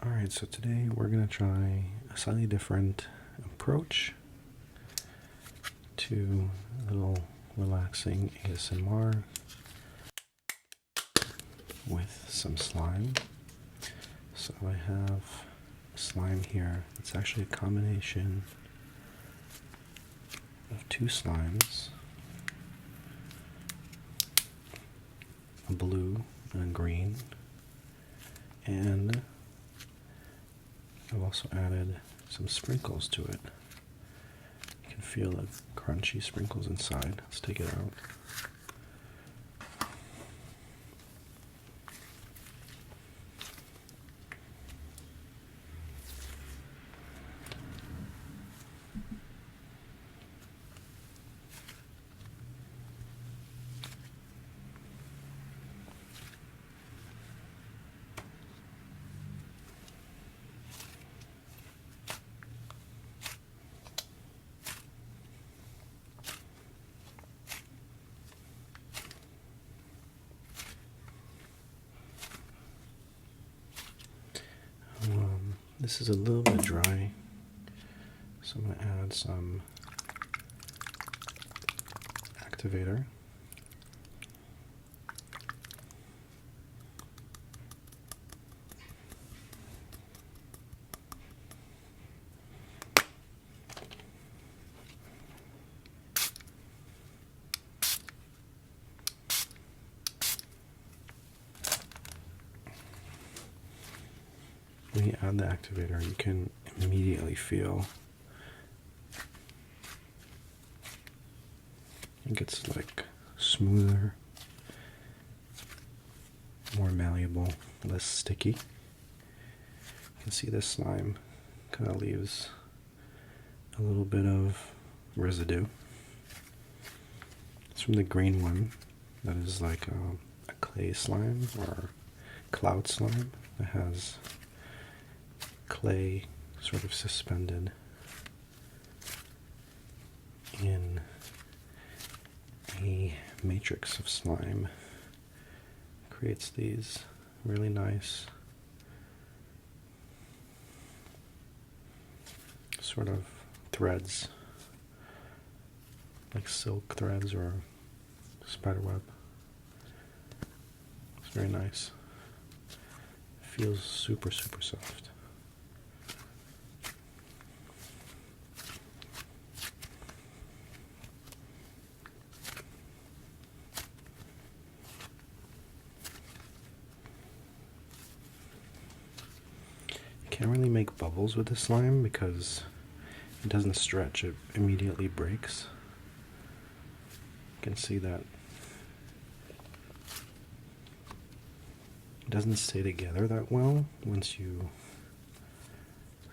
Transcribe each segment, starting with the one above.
Alright, so today we're going to try a slightly different approach to a little relaxing ASMR with some slime. So I have slime here. It's actually a combination of two slimes, a blue and a green, and I've also added some sprinkles to it. You can feel the crunchy sprinkles inside. Let's take it out. This is a little bit dry, so I'm going to add some activator. When you add the activator, you can immediately feel it gets like smoother, more malleable, less sticky. You can see this slime kind of leaves a little bit of residue. It's from the green one that is like a clay slime or cloud slime that has clay sort of suspended in a matrix of slime. Creates these really nice sort of threads, like silk threads or spider web. It's very nice. Feels super, super soft. Can't really make bubbles with the slime because it doesn't stretch, it immediately breaks. You can see that it doesn't stay together that well once you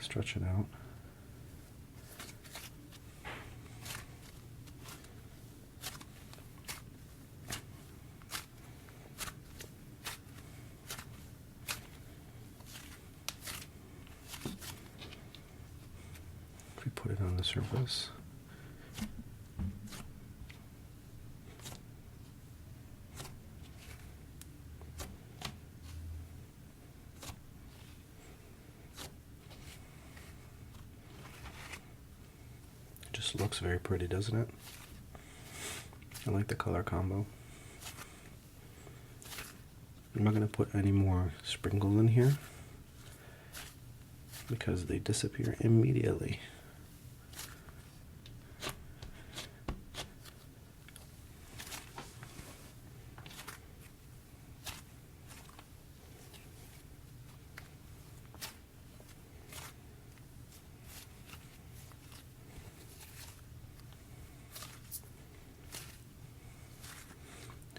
stretch it out. If we put it on the surface, it just looks very pretty, doesn't it? I like the color combo. I'm not going to put any more sprinkles in here because they disappear immediately.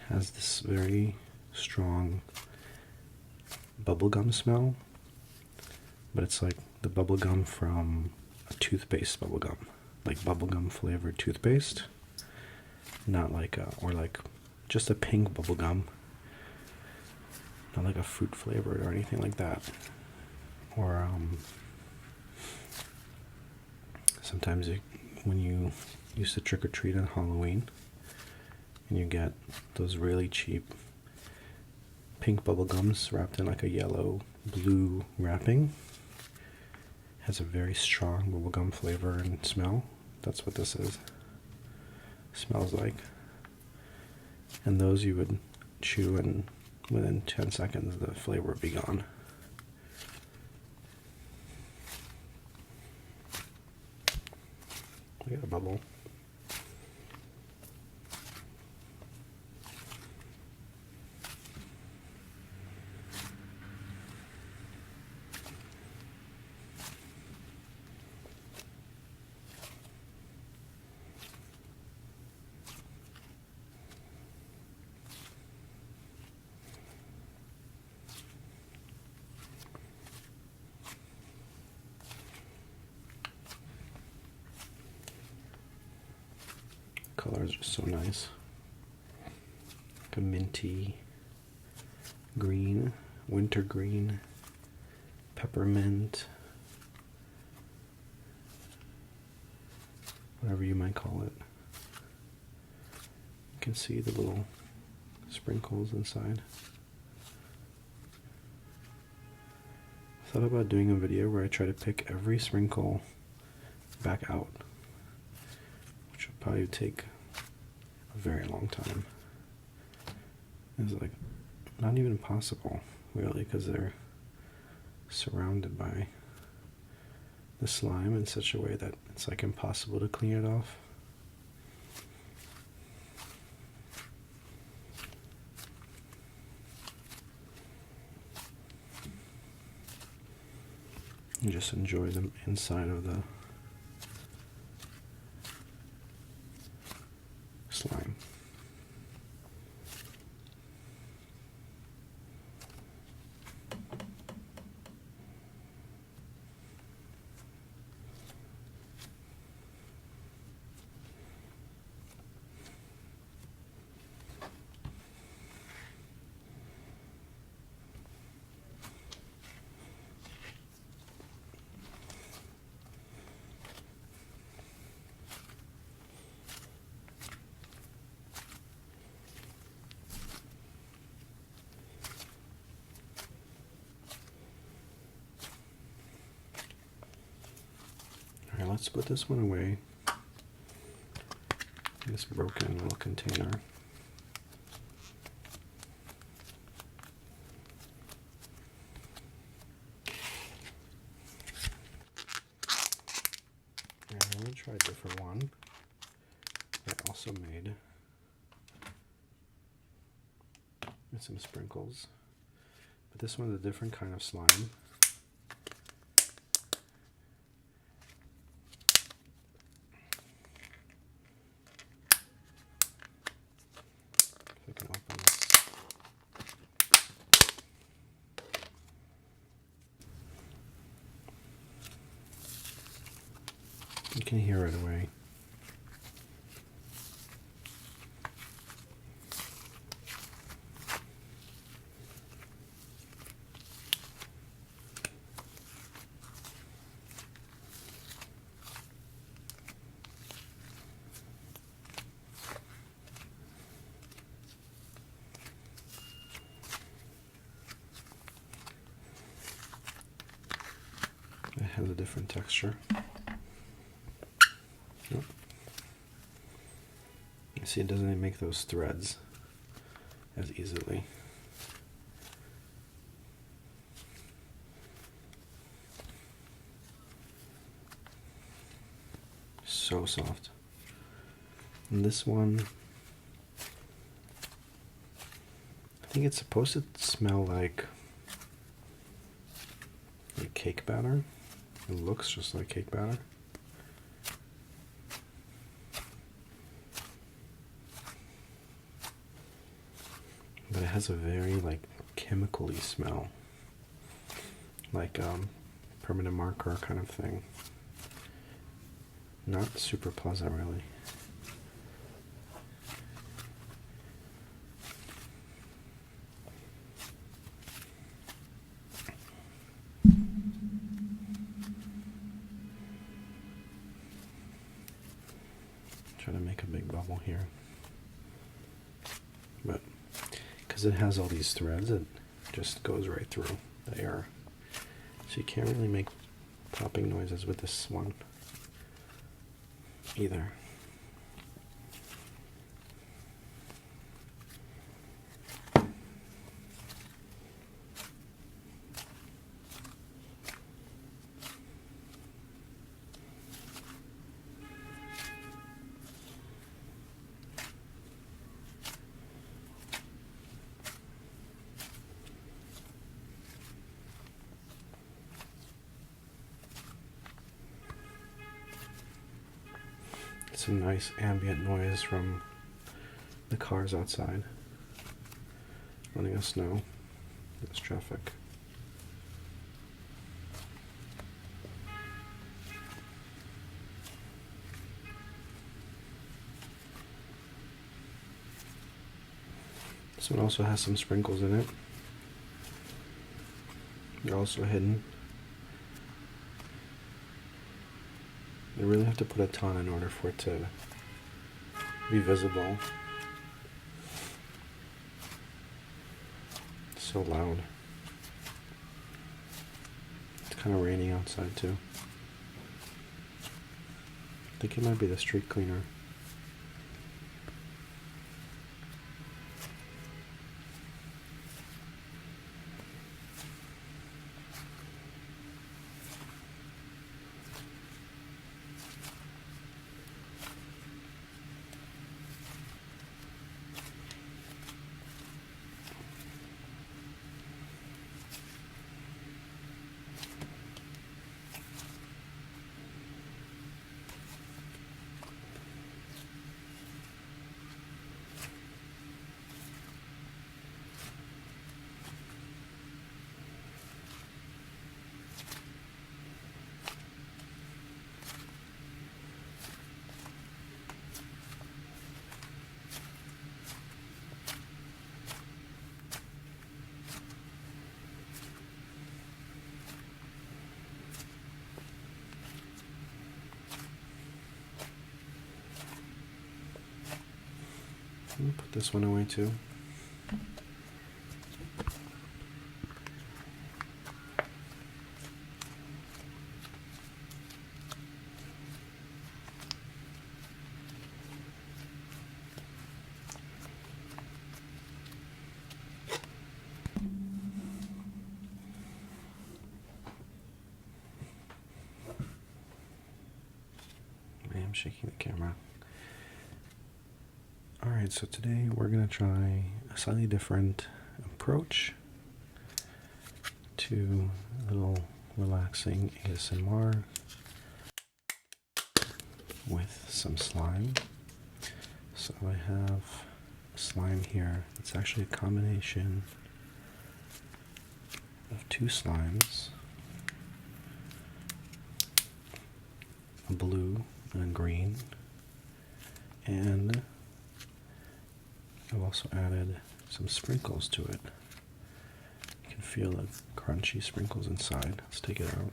Has this very strong bubblegum smell, but it's like the bubblegum from a toothpaste bubblegum, like bubblegum flavored toothpaste, not like or like just a pink bubblegum, not like a fruit flavored or anything like that. Or sometimes when you used to trick or treat on Halloween, and you get those really cheap pink bubble gums wrapped in like a yellow blue wrapping. Has a very strong bubblegum flavor and smell. That's what this is. Smells like. And those you would chew, and within 10 seconds the flavor would be gone. Look at the bubble. Colors are so nice. Like a minty green, winter green, peppermint, whatever you might call it. You can see the little sprinkles inside. I thought about doing a video where I try to pick every sprinkle back out, which will probably take a very long time. It's like not even possible, really, because they're surrounded by the slime in such a way that it's like impossible to clean it off. You just enjoy the inside of the slime. Let's put this one away in this broken little container. And I'm going to try a different one that I also made with some sprinkles. But this one is a different kind of slime. You can hear it away. It has a different texture. Yep. You see, it doesn't make those threads as easily. So soft. And this one, I think it's supposed to smell like cake batter. It looks just like cake batter. But it has a very chemically smell, like permanent marker kind of thing. Not super pleasant, really. Try to make a big bubble here, but because it has all these threads, it just goes right through the air. So you can't really make popping noises with this one either. Some nice ambient noise from the cars outside, letting us know there's traffic. This one also has some sprinkles in it. They're also hidden. You really have to put a ton in order for it to be visible. It's so loud. It's kind of raining outside too. I think it might be the street cleaner. I'll put this one away too. I am shaking the camera. Alright, so today we're going to try a slightly different approach to a little relaxing ASMR with some slime. So I have slime here. It's actually a combination of two slimes, a blue and a green, and I've also added some sprinkles to it. You can feel the crunchy sprinkles inside. Let's take it out.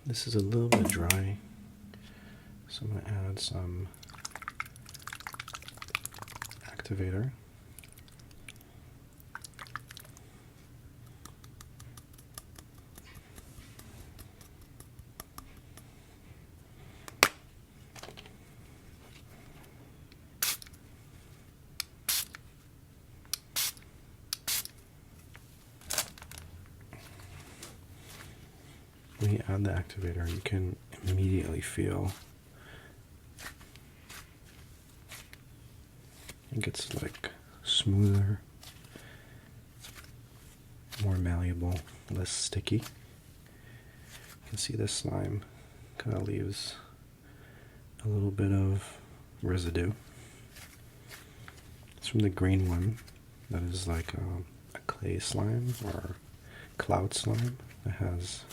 This is a little bit dry, so I'm going to add some activator. When you add the activator, you can immediately feel it gets like smoother, more malleable, less sticky. You can see this slime kind of leaves a little bit of residue. It's from the green one that is like a clay slime or cloud slime that has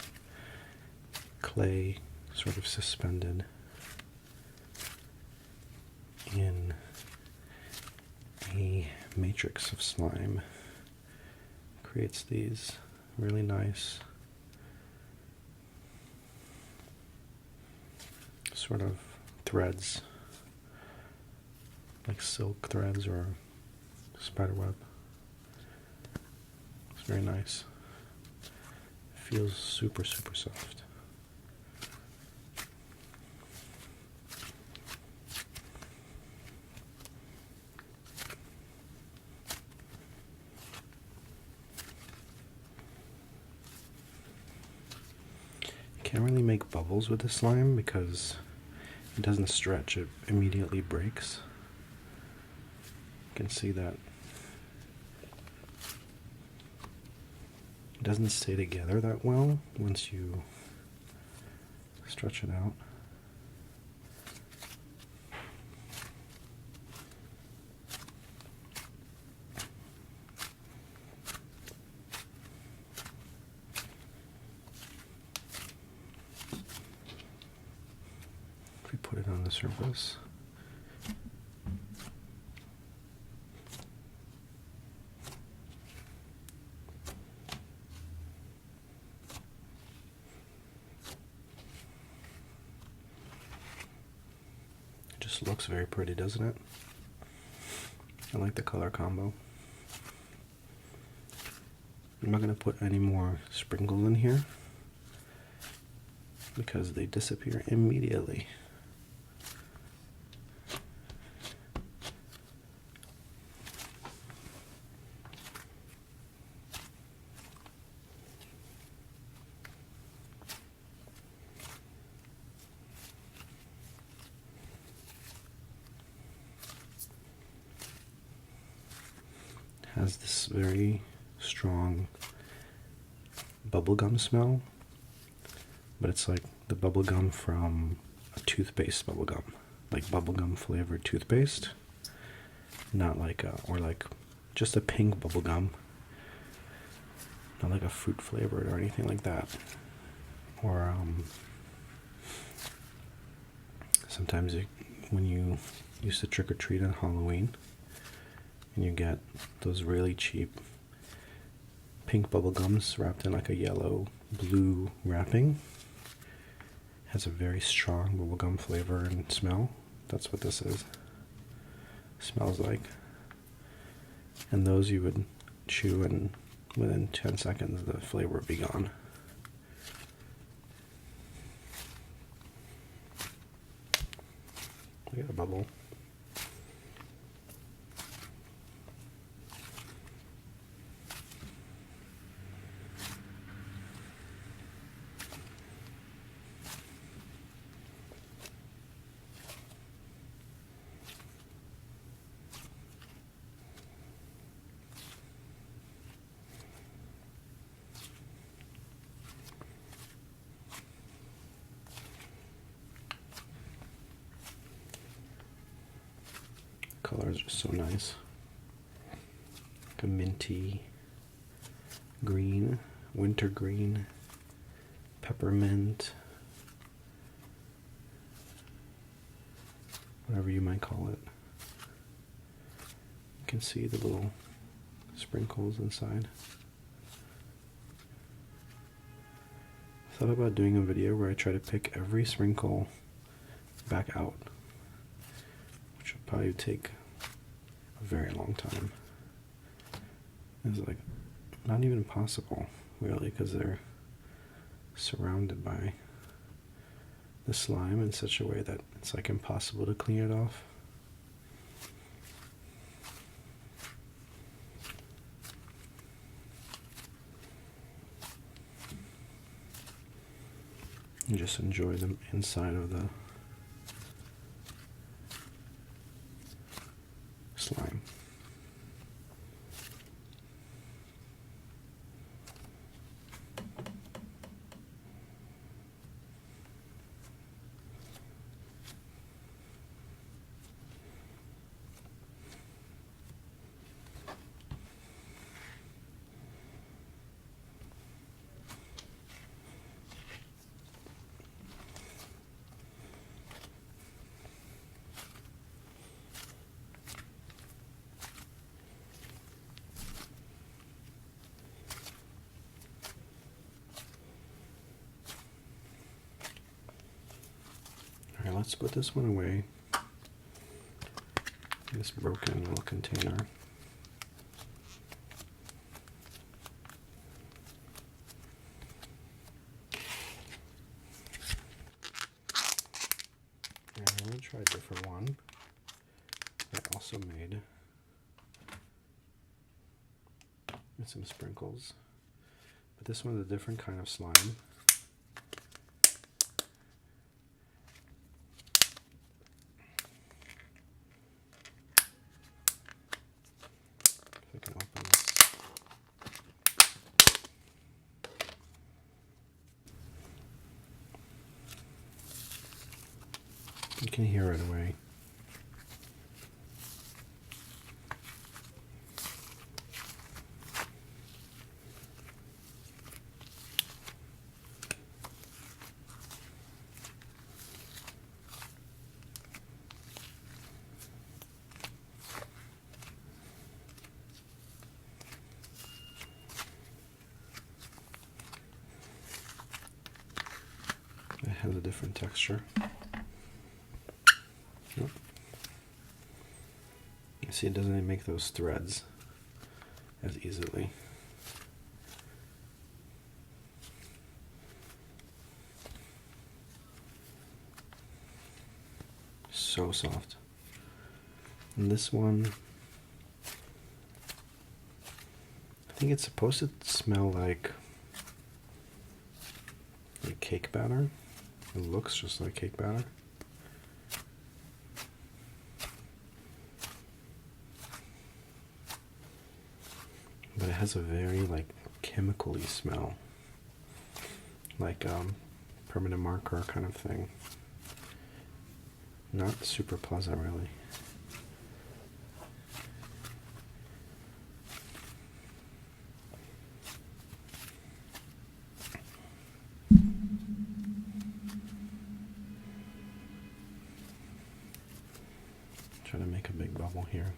clay sort of suspended in a matrix of slime. Creates these really nice sort of threads, like silk threads or spider web. It's very nice. Feels super, super soft. Can't really make bubbles with the slime because it doesn't stretch, it immediately breaks. You can see that it doesn't stay together that well once you stretch it out. If we put it on the surface, it just looks very pretty, doesn't it? I like the color combo. I'm not going to put any more sprinkles in here because they disappear immediately. Has this very strong bubblegum smell, but it's like the bubblegum from a toothpaste bubblegum, like bubblegum flavored toothpaste, not like or like just a pink bubblegum, not like a fruit flavored or anything like that. Or sometimes when you used to trick or treat on Halloween, and you get those really cheap pink bubble gums wrapped in like a yellow blue wrapping. Has a very strong bubblegum flavor and smell. That's what this is. Smells like. And those you would chew, and within 10 seconds the flavor would be gone. Look at the bubble. Color is just so nice. Like a minty green, winter green, peppermint, whatever you might call it. You can see the little sprinkles inside. I thought about doing a video where I try to pick every sprinkle back out, which would probably take a very long time. It's like not even possible, really, because they're surrounded by the slime in such a way that it's like impossible to clean it off. You just enjoy the inside of the slime. let's put this one away. This broken little container. And I'm going to try a different one that I also made with some sprinkles. But this one's a different kind of slime. If I can open this. You can hear it away. It has a different texture. Nope. You see, it doesn't make those threads as easily. So soft. And this one, I think it's supposed to smell like cake batter. It looks just like cake batter. But it has a very like chemically smell. Like permanent marker kind of thing. Not super pleasant really. Try to make a big bubble here.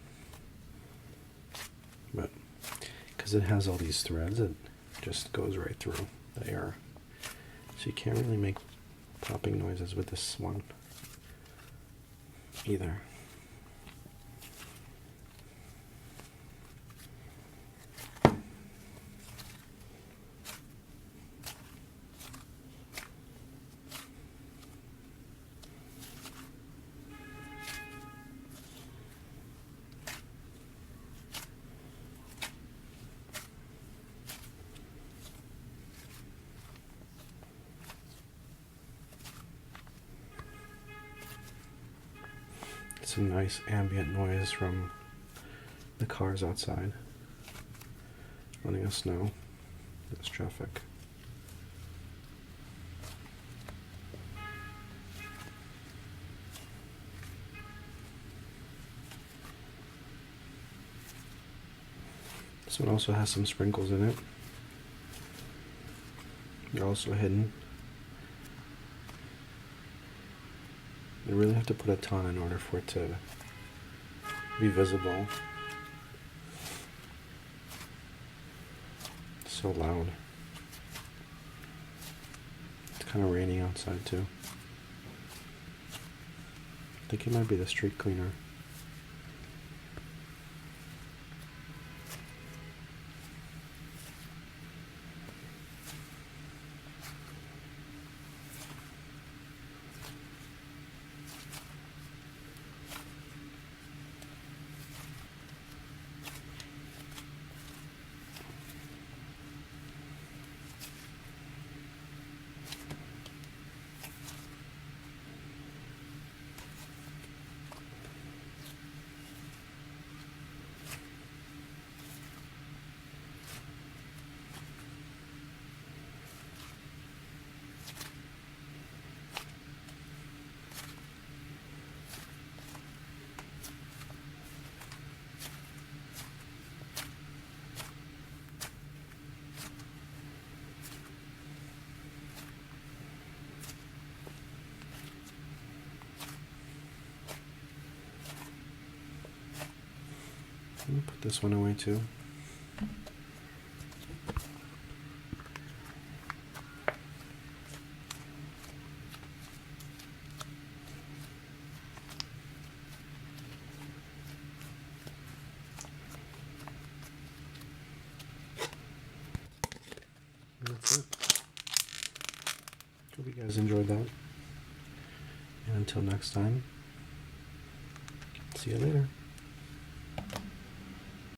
But because it has all these threads, it just goes right through the air. So you can't really make popping noises with this one either. Some nice ambient noise from the cars outside, letting us know there's traffic. This one also has some sprinkles in it. They're also hidden. You really have to put a ton in order for it to be visible. It's so loud. It's kind of raining outside too. I think it might be the street cleaner. I'll put this one away too. Hope you guys enjoyed that. And until next time, see you later.